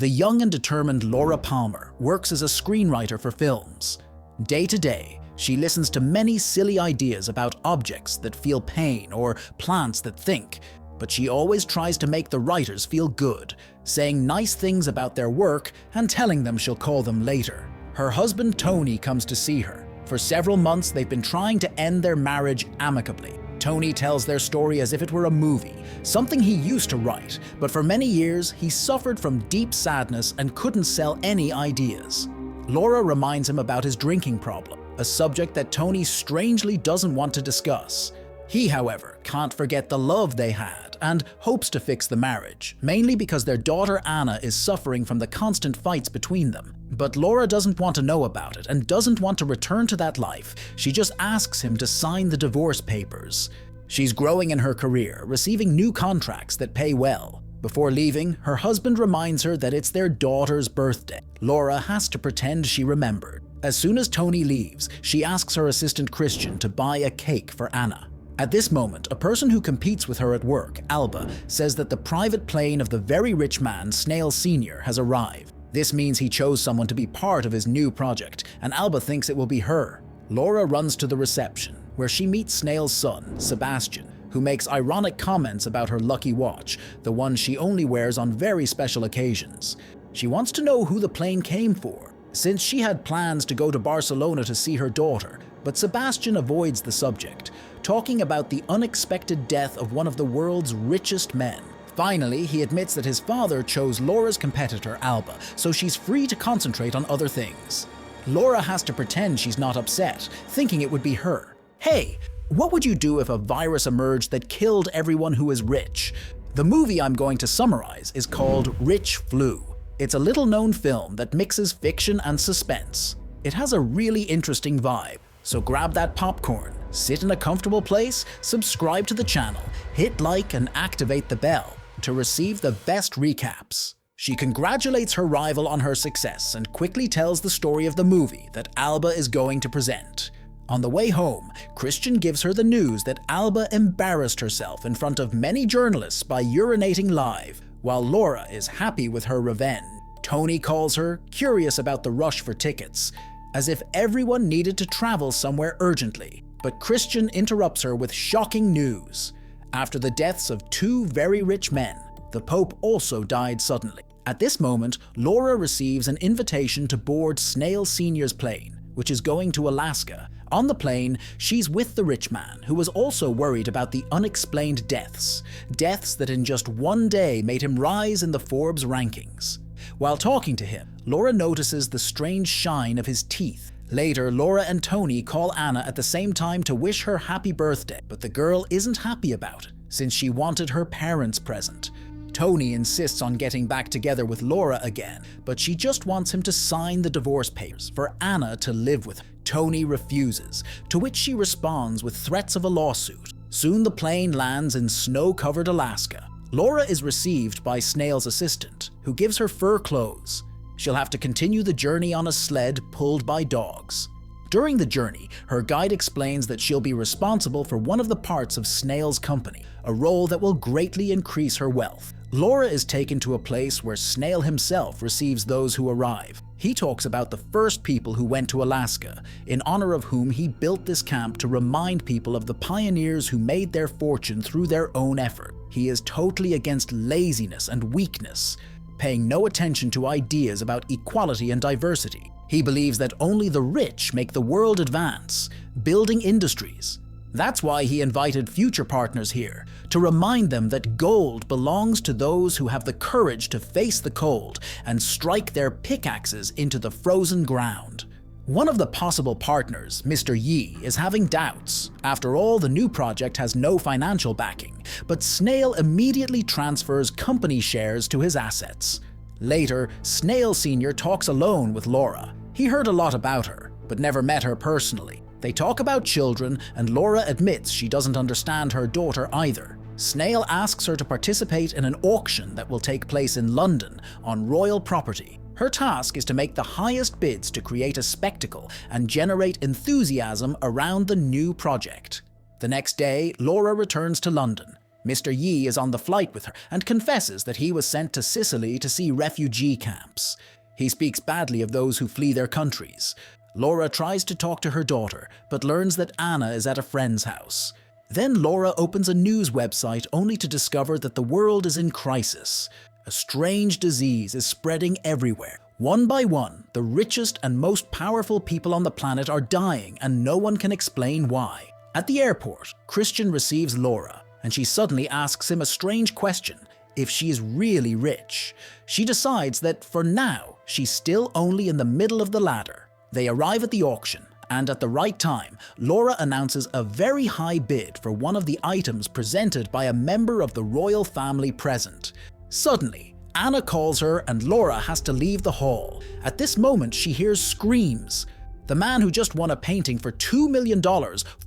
The young and determined Laura Palmer works as a screenwriter for films. Day to day, she listens to many silly ideas about objects that feel pain or plants that think, but she always tries to make the writers feel good, saying nice things about their work and telling them she'll call them later. Her husband Tony comes to see her. For several months, they've been trying to end their marriage amicably. Tony tells their story as if it were a movie, something he used to write, but for many years he suffered from deep sadness and couldn't sell any ideas. Laura reminds him about his drinking problem, a subject that Tony strangely doesn't want to discuss. He, however, can't forget the love they had and hopes to fix the marriage, mainly because their daughter Anna is suffering from the constant fights between them. But Laura doesn't want to know about it and doesn't want to return to that life. She just asks him to sign the divorce papers. She's growing in her career, receiving new contracts that pay well. Before leaving, her husband reminds her that it's their daughter's birthday. Laura has to pretend she remembered. As soon as Tony leaves, she asks her assistant Christian to buy a cake for Anna. At this moment, a person who competes with her at work, Alba, says that the private plane of the very rich man, Snail Sr., has arrived. This means he chose someone to be part of his new project, and Alba thinks it will be her. Laura runs to the reception, where she meets Snail's son, Sebastian, who makes ironic comments about her lucky watch, the one she only wears on very special occasions. She wants to know who the plane came for, since she had plans to go to Barcelona to see her daughter, but Sebastian avoids the subject, talking about the unexpected death of one of the world's richest men. Finally, he admits that his father chose Laura's competitor, Alba, so she's free to concentrate on other things. Laura has to pretend she's not upset, thinking it would be her. Hey, what would you do if a virus emerged that killed everyone who is rich? The movie I'm going to summarize is called Rich Flu. It's a little-known film that mixes fiction and suspense. It has a really interesting vibe, so grab that popcorn, sit in a comfortable place, subscribe to the channel, hit like and activate the bell to receive the best recaps. She congratulates her rival on her success and quickly tells the story of the movie that Alba is going to present. On the way home, Christian gives her the news that Alba embarrassed herself in front of many journalists by urinating live, while Laura is happy with her revenge. Tony calls her, curious about the rush for tickets, as if everyone needed to travel somewhere urgently. But Christian interrupts her with shocking news. After the deaths of two very rich men, the Pope also died suddenly. At this moment, Laura receives an invitation to board Snail Sr.'s plane, which is going to Alaska. On the plane, she's with the rich man, who was also worried about the unexplained deaths that in just one day made him rise in the Forbes rankings. While talking to him, Laura notices the strange shine of his teeth. Later, Laura and Tony call Anna at the same time to wish her happy birthday, but the girl isn't happy about it, since she wanted her parents present. Tony insists on getting back together with Laura again, but she just wants him to sign the divorce papers for Anna to live with him. Tony refuses, to which she responds with threats of a lawsuit. Soon the plane lands in snow-covered Alaska. Laura is received by Snail's assistant, who gives her fur clothes. She'll have to continue the journey on a sled pulled by dogs. During the journey, her guide explains that she'll be responsible for one of the parts of Snail's company, a role that will greatly increase her wealth. Laura is taken to a place where Snail himself receives those who arrive. He talks about the first people who went to Alaska, in honor of whom he built this camp to remind people of the pioneers who made their fortune through their own effort. He is totally against laziness and weakness, paying no attention to ideas about equality and diversity. He believes that only the rich make the world advance, building industries. That's why he invited future partners here, to remind them that gold belongs to those who have the courage to face the cold and strike their pickaxes into the frozen ground. One of the possible partners, Mr. Yi, is having doubts. After all, the new project has no financial backing, but Snail immediately transfers company shares to his assets. Later, Snail Sr. talks alone with Laura. He heard a lot about her, but never met her personally. They talk about children, and Laura admits she doesn't understand her daughter either. Snail asks her to participate in an auction that will take place in London on royal property. Her task is to make the highest bids to create a spectacle and generate enthusiasm around the new project. The next day, Laura returns to London. Mr. Yi is on the flight with her and confesses that he was sent to Sicily to see refugee camps. He speaks badly of those who flee their countries. Laura tries to talk to her daughter, but learns that Anna is at a friend's house. Then Laura opens a news website only to discover that the world is in crisis. A strange disease is spreading everywhere. One by one, the richest and most powerful people on the planet are dying, and no one can explain why. At the airport, Christian receives Laura, and she suddenly asks him a strange question: if she is really rich. She decides that, for now, she's still only in the middle of the ladder. They arrive at the auction, and at the right time, Laura announces a very high bid for one of the items presented by a member of the royal family present. Suddenly, Anna calls her and Laura has to leave the hall. At this moment, she hears screams. The man who just won a painting for $2 million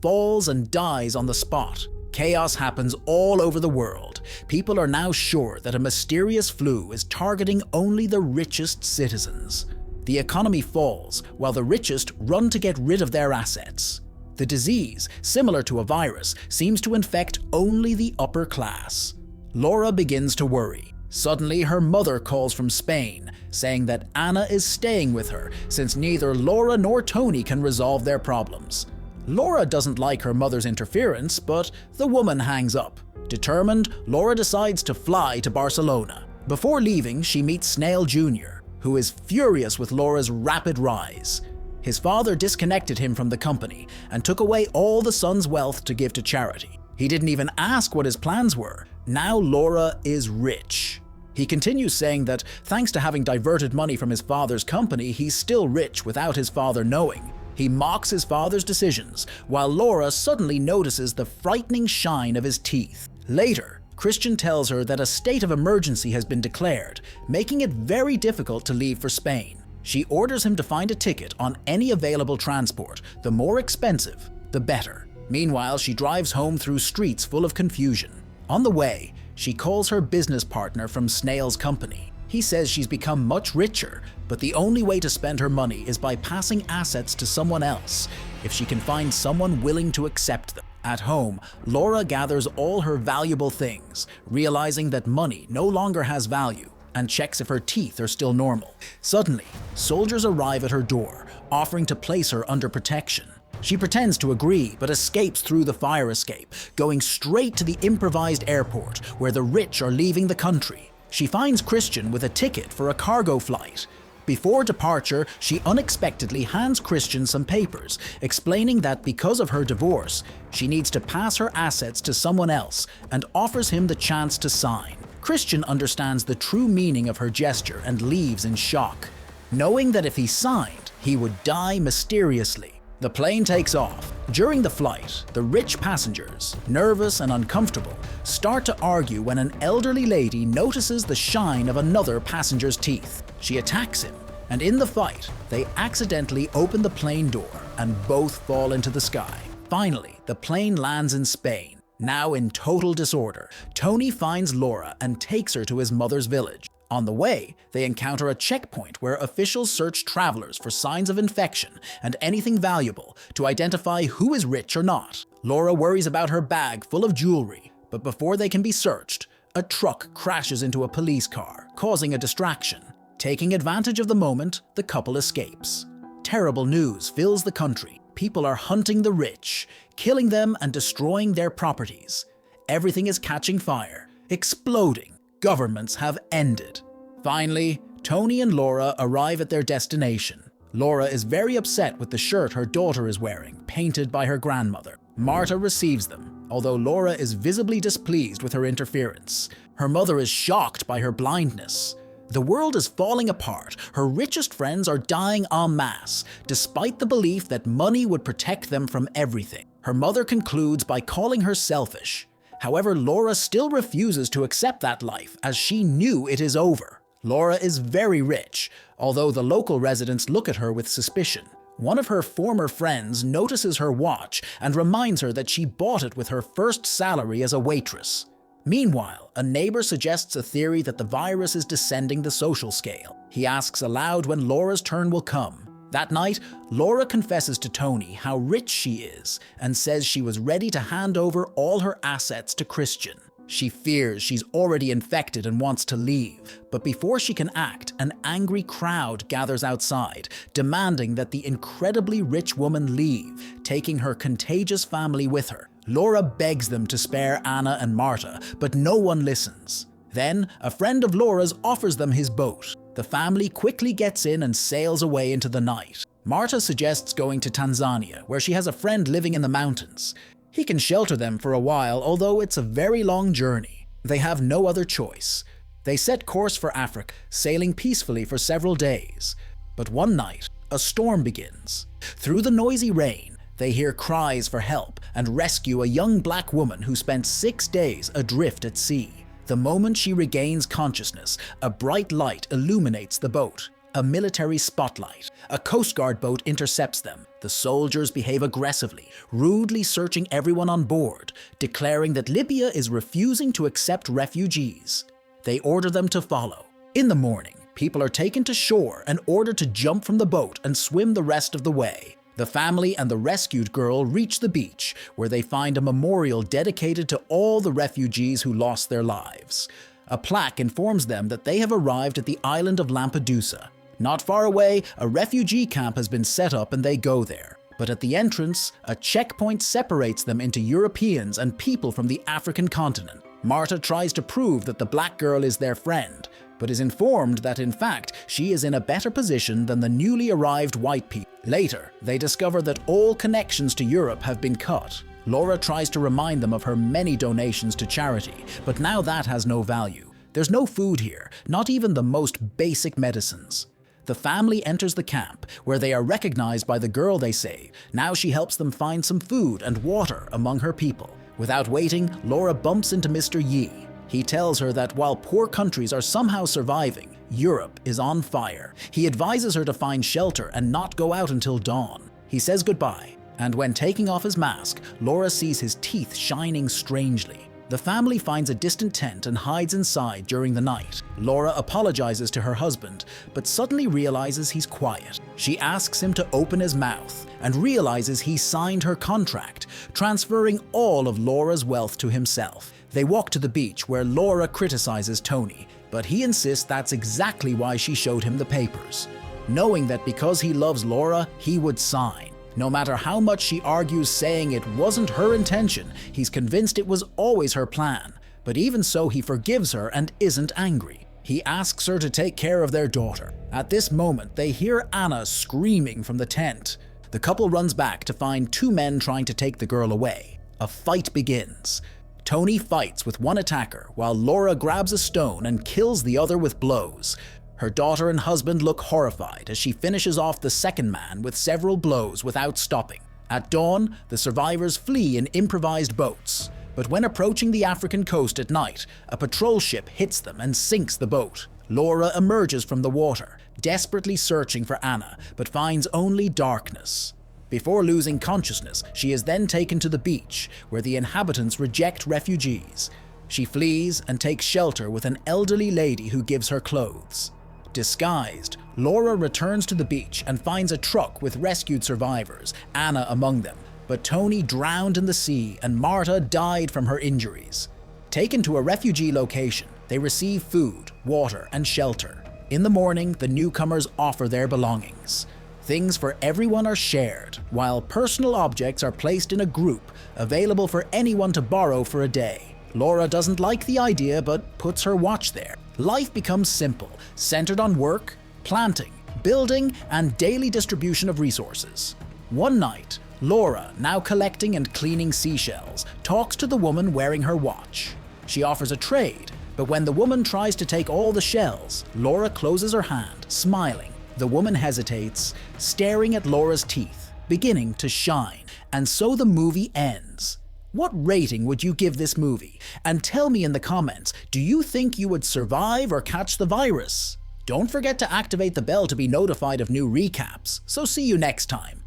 falls and dies on the spot. Chaos happens all over the world. People are now sure that a mysterious flu is targeting only the richest citizens. The economy falls, while the richest run to get rid of their assets. The disease, similar to a virus, seems to infect only the upper class. Laura begins to worry. Suddenly, her mother calls from Spain, saying that Anna is staying with her since neither Laura nor Tony can resolve their problems. Laura doesn't like her mother's interference, but the woman hangs up. Determined, Laura decides to fly to Barcelona. Before leaving, she meets Snail Jr., who is furious with Laura's rapid rise. His father disconnected him from the company and took away all the son's wealth to give to charity. He didn't even ask what his plans were. Now Laura is rich. He continues saying that thanks to having diverted money from his father's company, he's still rich without his father knowing. He mocks his father's decisions, while Laura suddenly notices the frightening shine of his teeth. Later, Christian tells her that a state of emergency has been declared, making it very difficult to leave for Spain. She orders him to find a ticket on any available transport. The more expensive, the better. Meanwhile, she drives home through streets full of confusion. On the way, she calls her business partner from Snail's company. He says she's become much richer, but the only way to spend her money is by passing assets to someone else, if she can find someone willing to accept them. At home, Laura gathers all her valuable things, realizing that money no longer has value, and checks if her teeth are still normal. Suddenly, soldiers arrive at her door, offering to place her under protection. She pretends to agree, but escapes through the fire escape, going straight to the improvised airport, where the rich are leaving the country. She finds Christian with a ticket for a cargo flight. Before departure, she unexpectedly hands Christian some papers, explaining that because of her divorce, she needs to pass her assets to someone else, and offers him the chance to sign. Christian understands the true meaning of her gesture and leaves in shock, knowing that if he signed, he would die mysteriously. The plane takes off. During the flight, the rich passengers, nervous and uncomfortable, start to argue when an elderly lady notices the shine of another passenger's teeth. She attacks him, and in the fight, they accidentally open the plane door and both fall into the sky. Finally, the plane lands in Spain. Now in total disorder, Tony finds Laura and takes her to his mother's village. On the way, they encounter a checkpoint where officials search travelers for signs of infection and anything valuable to identify who is rich or not. Laura worries about her bag full of jewelry, but before they can be searched, a truck crashes into a police car, causing a distraction. Taking advantage of the moment, the couple escapes. Terrible news fills the country. People are hunting the rich, killing them and destroying their properties. Everything is catching fire, exploding. Governments have ended. Finally, Tony and Laura arrive at their destination. Laura is very upset with the shirt her daughter is wearing, painted by her grandmother. Marta receives them, although Laura is visibly displeased with her interference. Her mother is shocked by her blindness. The world is falling apart. Her richest friends are dying en masse, despite the belief that money would protect them from everything. Her mother concludes by calling her selfish. However, Laura still refuses to accept that life, as she knew it is over. Laura is very rich, although the local residents look at her with suspicion. One of her former friends notices her watch and reminds her that she bought it with her first salary as a waitress. Meanwhile, a neighbor suggests a theory that the virus is descending the social scale. He asks aloud when Laura's turn will come. That night, Laura confesses to Tony how rich she is and says she was ready to hand over all her assets to Christian. She fears she's already infected and wants to leave, but before she can act, an angry crowd gathers outside, demanding that the incredibly rich woman leave, taking her contagious family with her. Laura begs them to spare Anna and Marta, but no one listens. Then, a friend of Laura's offers them his boat. The family quickly gets in and sails away into the night. Marta suggests going to Tanzania, where she has a friend living in the mountains. He can shelter them for a while, although it's a very long journey. They have no other choice. They set course for Africa, sailing peacefully for several days. But one night, a storm begins. Through the noisy rain, they hear cries for help and rescue a young black woman who spent 6 days adrift at sea. The moment she regains consciousness, a bright light illuminates the boat. A military spotlight. A Coast Guard boat intercepts them. The soldiers behave aggressively, rudely searching everyone on board, declaring that Libya is refusing to accept refugees. They order them to follow. In the morning, people are taken to shore and ordered to jump from the boat and swim the rest of the way. The family and the rescued girl reach the beach, where they find a memorial dedicated to all the refugees who lost their lives. A plaque informs them that they have arrived at the island of Lampedusa. Not far away, a refugee camp has been set up and they go there. But at the entrance, a checkpoint separates them into Europeans and people from the African continent. Marta tries to prove that the black girl is their friend, but is informed that in fact she is in a better position than the newly arrived white people. Later, they discover that all connections to Europe have been cut. Laura tries to remind them of her many donations to charity, but now that has no value. There's no food here, not even the most basic medicines. The family enters the camp, where they are recognized by the girl they save. Now she helps them find some food and water among her people. Without waiting, Laura bumps into Mr. Yi. He tells her that while poor countries are somehow surviving, Europe is on fire. He advises her to find shelter and not go out until dawn. He says goodbye, and when taking off his mask, Laura sees his teeth shining strangely. The family finds a distant tent and hides inside during the night. Laura apologizes to her husband, but suddenly realizes he's quiet. She asks him to open his mouth and realizes he signed her contract, transferring all of Laura's wealth to himself. They walk to the beach where Laura criticizes Tony, but he insists that's exactly why she showed him the papers, knowing that because he loves Laura, he would sign. No matter how much she argues saying it wasn't her intention, he's convinced it was always her plan. But even so, he forgives her and isn't angry. He asks her to take care of their daughter. At this moment, they hear Anna screaming from the tent. The couple runs back to find 2 men trying to take the girl away. A fight begins. Tony fights with one attacker, while Laura grabs a stone and kills the other with blows. Her daughter and husband look horrified as she finishes off the second man with several blows without stopping. At dawn, the survivors flee in improvised boats. But when approaching the African coast at night, a patrol ship hits them and sinks the boat. Laura emerges from the water, desperately searching for Anna, but finds only darkness. Before losing consciousness, she is then taken to the beach, where the inhabitants reject refugees. She flees and takes shelter with an elderly lady who gives her clothes. Disguised, Laura returns to the beach and finds a truck with rescued survivors, Anna among them. But Tony drowned in the sea and Marta died from her injuries. Taken to a refugee location, they receive food, water, and shelter. In the morning, the newcomers offer their belongings. Things for everyone are shared, while personal objects are placed in a group, available for anyone to borrow for a day. Laura doesn't like the idea, but puts her watch there. Life becomes simple, centered on work, planting, building, and daily distribution of resources. One night, Laura, now collecting and cleaning seashells, talks to the woman wearing her watch. She offers a trade, but when the woman tries to take all the shells, Laura closes her hand, smiling. The woman hesitates, staring at Laura's teeth, beginning to shine, and so the movie ends. What rating would you give this movie? And tell me in the comments, do you think you would survive or catch the virus? Don't forget to activate the bell to be notified of new recaps, so see you next time.